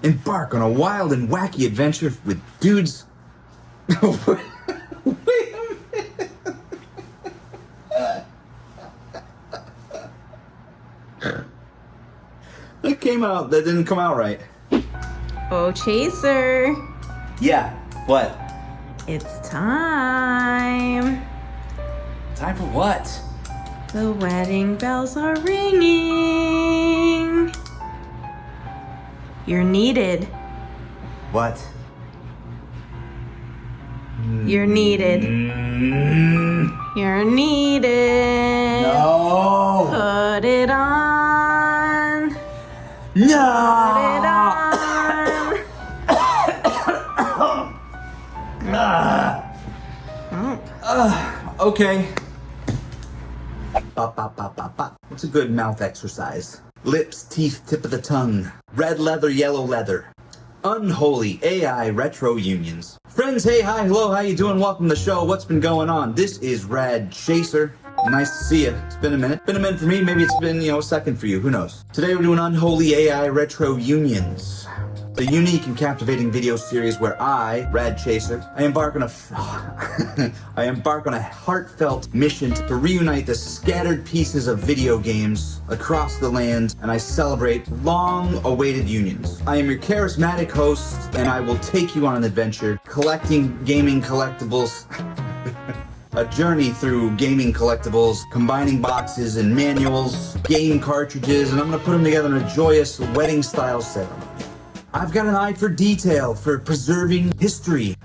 Embark on a wild and wacky adventure with dudes. Wait a minute. That didn't come out right. Oh, Chaser. Yeah, what? It's time. Time for what? The wedding bells are ringing. You're needed. What? You're needed. You're needed. No! Put it on. No! Put it on. Okay. Bop, bop, bop, bop, bop. What's a good mouth exercise? Lips, teeth, tip of the tongue. Red leather, yellow leather. Unholy AI Retro Unions. Friends, hey, hi, hello, how you doing? Welcome to the show. What's been going on? This is Rad Chaser. Nice to see you. It's been a minute. Been a minute for me. Maybe it's been, a second for you. Who knows? Today we're doing Unholy AI Retro Unions. The unique and captivating video series where I, Rad Chaser, I embark on a heartfelt mission to reunite the scattered pieces of video games across the land, and I celebrate long-awaited unions. I am your charismatic host, and I will take you on an adventure collecting gaming collectibles. A journey through gaming collectibles, combining boxes and manuals, game cartridges, and I'm gonna put them together in a joyous wedding-style ceremony. I've got an eye for detail, for preserving history,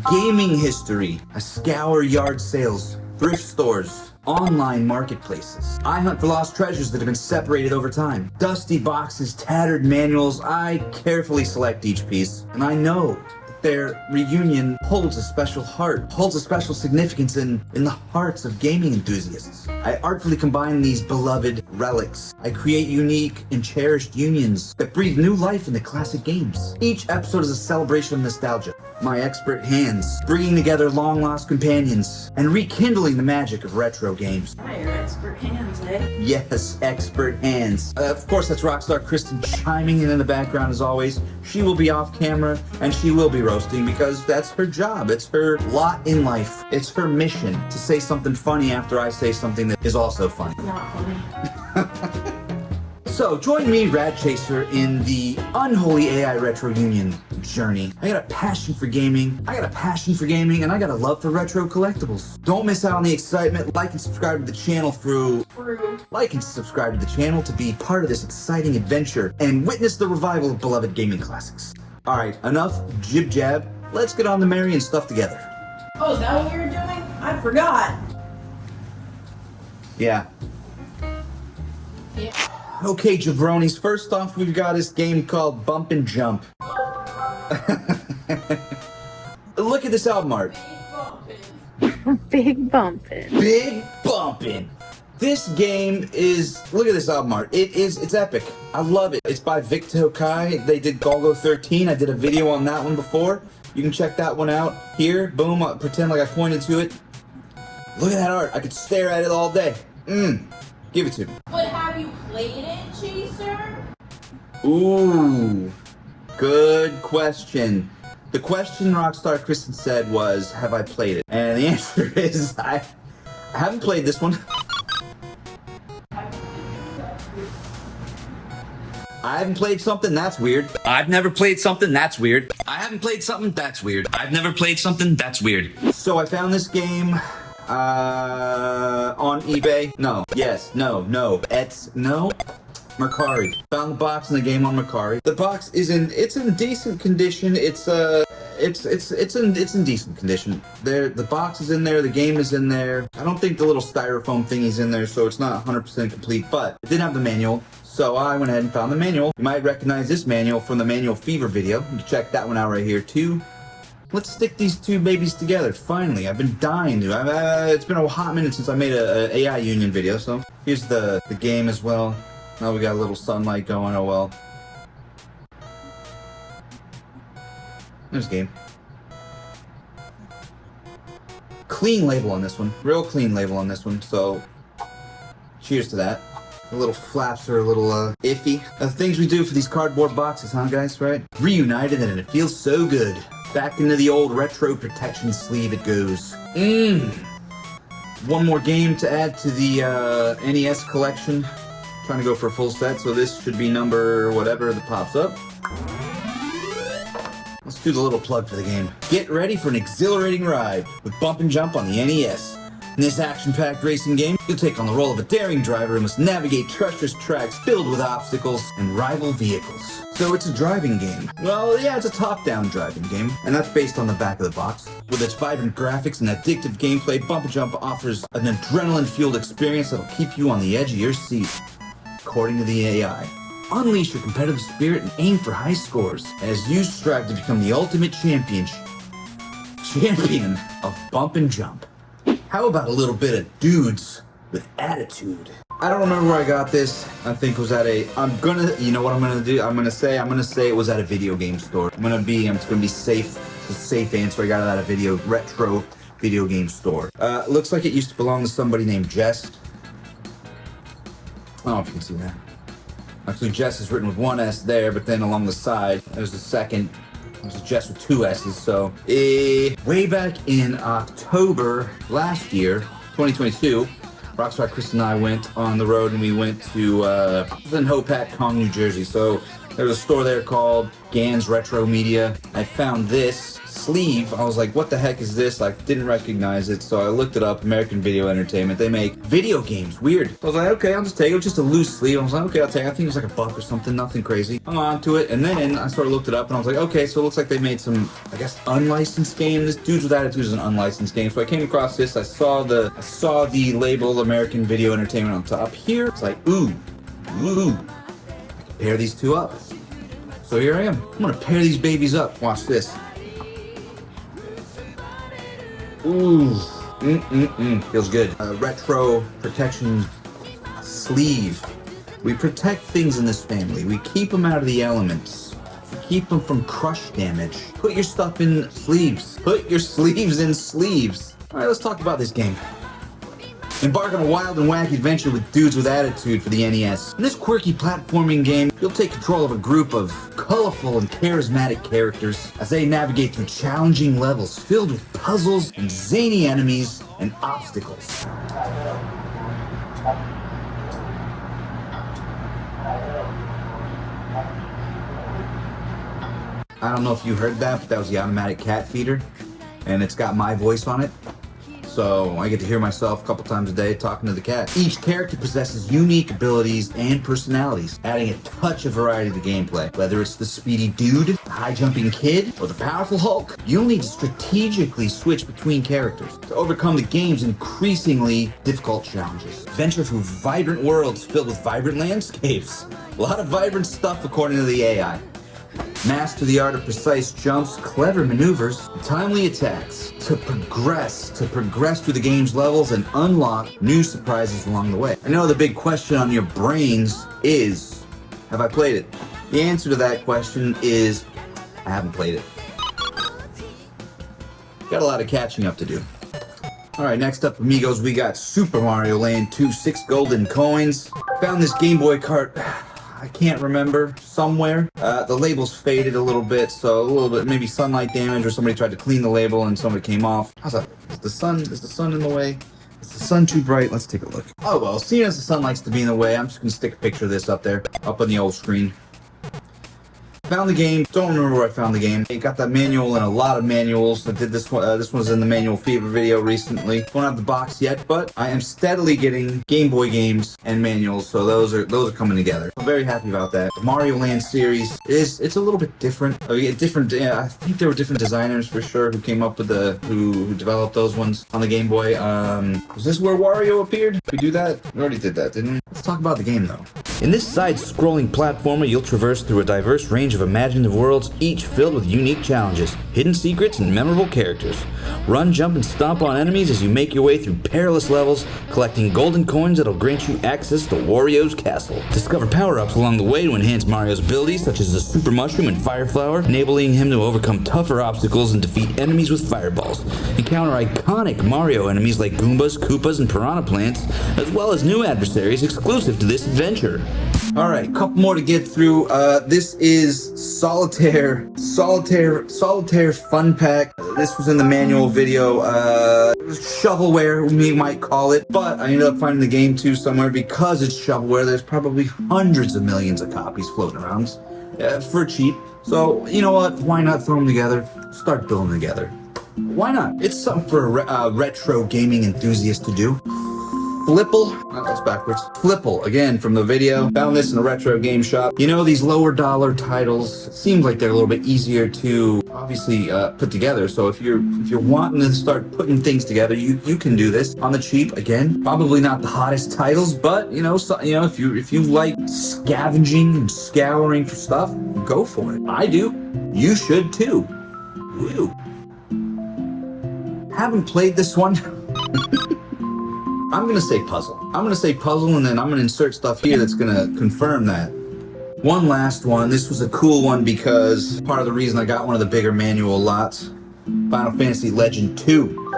gaming history. I scour yard sales, thrift stores, online marketplaces. I hunt for lost treasures that have been separated over time. Dusty boxes, tattered manuals. I carefully select each piece, and I know that their reunion holds a special heart, holds a special significance in the hearts of gaming enthusiasts. I artfully combine these beloved relics. I create unique and cherished unions that breathe new life into classic games. Each episode is a celebration of nostalgia. My expert hands, bringing together long-lost companions and rekindling the magic of retro games. Oh, your expert hands, eh? Yes, expert hands. Of course, that's Rockstar Kristen chiming in the background as always. She will be off camera and she will be roasting because that's her job. It's her lot in life. It's her mission to say something funny after I say something that is also funny. Not funny. So, join me, Rad Chaser, in the Unholy AI Retro Union journey. I got a passion for gaming, and I got a love for retro collectibles. Don't miss out on the excitement. Like and subscribe to the channel to be part of this exciting adventure and witness the revival of beloved gaming classics. Alright, enough jib-jab. Let's get on to marrying stuff together. Oh, is that what you were doing? I forgot. Yeah. Okay, jabronis, first off, we've got this game called Bump and Jump. Look at this album art. Big bumpin'. Big bumpin'. This game is, look at this album art. It's epic. I love it. It's by Vic Tokai. They did Golgo 13. I did a video on that one before. You can check that one out. Here, boom, I'll pretend like I pointed to it. Look at that art. I could stare at it all day. Give it to me. But have you played it, Chaser? Ooh, good question. The question Rockstar Kristen said was, have I played it? And the answer is, I haven't played this one. I haven't played something, that's weird. I've never played something, that's weird. I haven't played something, that's weird. I've never played something, that's weird. So I found this game on eBay. No. Yes. No. Mercari. Found the box and the game on Mercari. The box it's in decent condition. It's in decent condition. The box is in there, the game is in there. I don't think the little styrofoam thingy's in there, so it's not 100% complete, but it did have the manual. So I went ahead and found the manual. You might recognize this manual from the Manual Fever video. You can check that one out right here too. Let's stick these two babies together, finally. I've been dying to. It's been a hot minute since I made a AI Union video, so here's the game as well. Now we got a little sunlight going, oh well. There's the game. Clean label on this one, real clean label on this one, so cheers to that. The little flaps are a little iffy. Things we do for these cardboard boxes, huh guys, right? Reunited and it feels so good. Back into the old retro protection sleeve it goes. One more game to add to the NES collection. Trying to go for a full set, so this should be number whatever that pops up. Let's do the little plug for the game. Get ready for an exhilarating ride with Bump and Jump on the NES. In this action-packed racing game, you'll take on the role of a daring driver who must navigate treacherous tracks filled with obstacles and rival vehicles. So it's a driving game. Well, yeah, it's a top-down driving game, and that's based on the back of the box. With its vibrant graphics and addictive gameplay, Bump and Jump offers an adrenaline-fueled experience that'll keep you on the edge of your seat. According to the AI, unleash your competitive spirit and aim for high scores as you strive to become the ultimate champion of Bump and Jump. How about a little bit of dudes with attitude? I don't remember where I got this. I think it was at a, you know what I'm gonna do? I'm gonna say it was at a video game store. I'm gonna be safe. It's a safe answer. I got it at a retro video game store. Looks like it used to belong to somebody named Jess. I don't know if you can see that. Actually, Jess is written with one S there, but then along the side, there's a second. There's a Jess with two S's. So, way back in October last year, 2022, Rockstar Chris and I went on the road and we went to Hopat, Kong, New Jersey. So, there's a store there called Gans Retro Media. I found this sleeve. I was like, what the heck is this? I didn't recognize it, so I looked it up. American Video Entertainment. They make video games. Weird. I was like, okay, I'll just take it. It was just a loose sleeve. I was like, okay, I'll take it. I think it was like $1 or something. Nothing crazy. Hung on to it, and then I sort of looked it up, and I was like, okay, so it looks like they made some, I guess, unlicensed game. This Dudes with Attitude is an unlicensed game. So I came across this. I saw the label American Video Entertainment on top here. It's like, ooh. I can pair these two up. So here I am. I'm gonna pair these babies up. Watch this. Ooh, feels good. Retro protection sleeve. We protect things in this family. We keep them out of the elements. We keep them from crush damage. Put your stuff in sleeves. Put your sleeves in sleeves. All right, let's talk about this game. Embark on a wild and wacky adventure with Dudes with Attitude for the NES. In this quirky platforming game, you'll take control of a group of colorful and charismatic characters as they navigate through challenging levels filled with puzzles and zany enemies and obstacles. I don't know if you heard that, but that was the automatic cat feeder, and it's got my voice on it. So I get to hear myself a couple times a day talking to the cat. Each character possesses unique abilities and personalities, adding a touch of variety to the gameplay. Whether it's the speedy dude, the high-jumping kid, or the powerful Hulk, you'll need to strategically switch between characters to overcome the game's increasingly difficult challenges. Adventure through vibrant worlds filled with vibrant landscapes. A lot of vibrant stuff according to the AI. Master the art of precise jumps, clever maneuvers, and timely attacks to progress through the game's levels and unlock new surprises along the way. I know the big question on your brains is, have I played it? The answer to that question is, I haven't played it. Got a lot of catching up to do. Alright, next up, amigos, we got Super Mario Land 2, 6 golden coins. Found this Game Boy cart. I can't remember, somewhere. The label's faded a little bit, so a little bit, maybe sunlight damage, or somebody tried to clean the label and somebody came off. How's that? Is the sun in the way? Is the sun too bright? Let's take a look. Oh well, seeing as the sun likes to be in the way, I'm just gonna stick a picture of this up there, up on the old screen. Found the game. Don't remember where I found the game. I got that manual and a lot of manuals. I did this one. This one's in the manual fever video recently. Don't have the box yet, but I am steadily getting Game Boy games and manuals, so those are coming together. I'm very happy about that. The Mario Land series it's a little bit different. I think there were different designers for sure who came up with who developed those ones on the Game Boy. Was this where Wario appeared? Did we do that? We already did that, didn't we? Let's talk about the game though. In this side-scrolling platformer, you'll traverse through a diverse range of imaginative worlds, each filled with unique challenges, hidden secrets, and memorable characters. Run, jump, and stomp on enemies as you make your way through perilous levels, collecting golden coins that'll grant you access to Wario's castle. Discover power-ups along the way to enhance Mario's abilities, such as the Super Mushroom and Fire Flower, enabling him to overcome tougher obstacles and defeat enemies with fireballs. Encounter iconic Mario enemies like Goombas, Koopas, and Piranha Plants, as well as new adversaries exclusive to this adventure. Alright, a couple more to get through. This is Solitaire Fun Pack. This was in the manual video. Shovelware, we might call it. But I ended up finding the game too somewhere because it's shovelware. There's probably hundreds of millions of copies floating around for cheap. So, you know what? Why not throw them together? Start building together. Why not? It's something for a retro gaming enthusiast to do. Flipull, that's backwards. Flipull, again from the video. Found this in a retro game shop. You know, these lower dollar titles, it seems like they're a little bit easier to obviously put together. So if you're wanting to start putting things together, you can do this on the cheap. Again, probably not the hottest titles, but if you like scavenging and scouring for stuff, go for it. I do. You should too. Woo. Haven't played this one. I'm gonna say puzzle. And then I'm gonna insert stuff here that's gonna confirm that. One last one. This was a cool one because part of the reason I got one of the bigger manual lots. Final Fantasy Legend 2.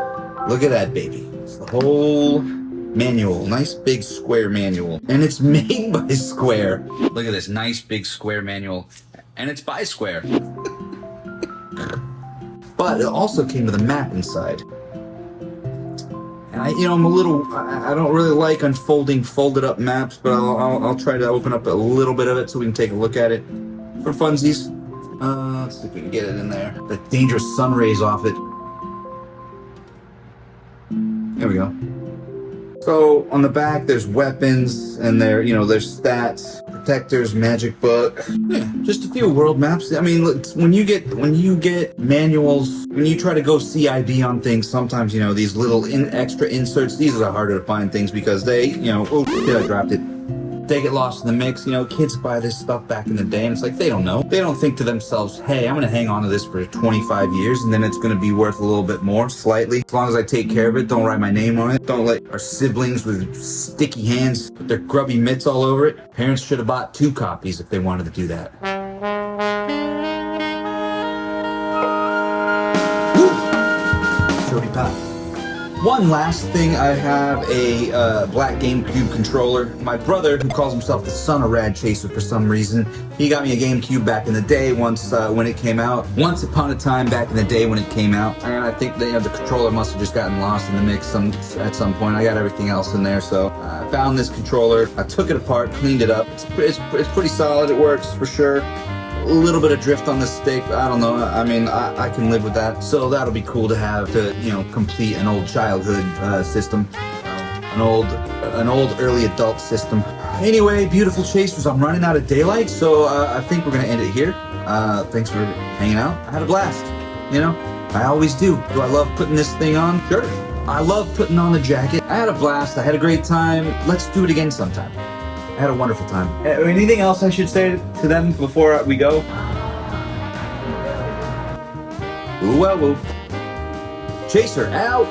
Look at that baby. It's the whole manual. Nice big square manual. And it's made by Square. Look at this nice big square manual. And it's by Square. But it also came with a map inside. And I don't really like unfolding folded up maps, but I'll try to open up a little bit of it so we can take a look at it for funsies. Let's see if we can get it in there. The dangerous sun rays off it. There we go. So on the back, there's weapons and there's stats, protectors, magic book. Yeah, just a few world maps. I mean, look, when you get manuals, when you try to go CIB on things, sometimes these little extra inserts. These are harder to find things because they, I dropped it. They get lost in the mix. Kids buy this stuff back in the day, and it's like they don't know. They don't think to themselves, "Hey, I'm gonna hang on to this for 25 years, and then it's gonna be worth a little bit more, slightly. As long as I take care of it, don't write my name on it. Don't let our siblings with sticky hands put their grubby mitts all over it." Parents should have bought 2 copies if they wanted to do that. Woo! Shorty pop. One last thing, I have a black GameCube controller. My brother, who calls himself the son of Rad Chaser for some reason, he got me a GameCube back in the day when it came out. Once upon a time back in the day when it came out. And I think the controller must have just gotten lost in the mix at some point. I got everything else in there, so I found this controller. I took it apart, cleaned it up. It's pretty solid, it works for sure. A little bit of drift on the stick, I don't know. I mean, I can live with that. So that'll be cool to have to, complete an old childhood system, an old early adult system. Anyway, beautiful chasers, I'm running out of daylight, so I think we're gonna end it here. Thanks for hanging out. I had a blast. I always do. Do I love putting this thing on? Sure. I love putting on the jacket. I had a blast. I had a great time. Let's do it again sometime. I had a wonderful time. Anything else I should say to them before we go? Ooh, well, Chaser out!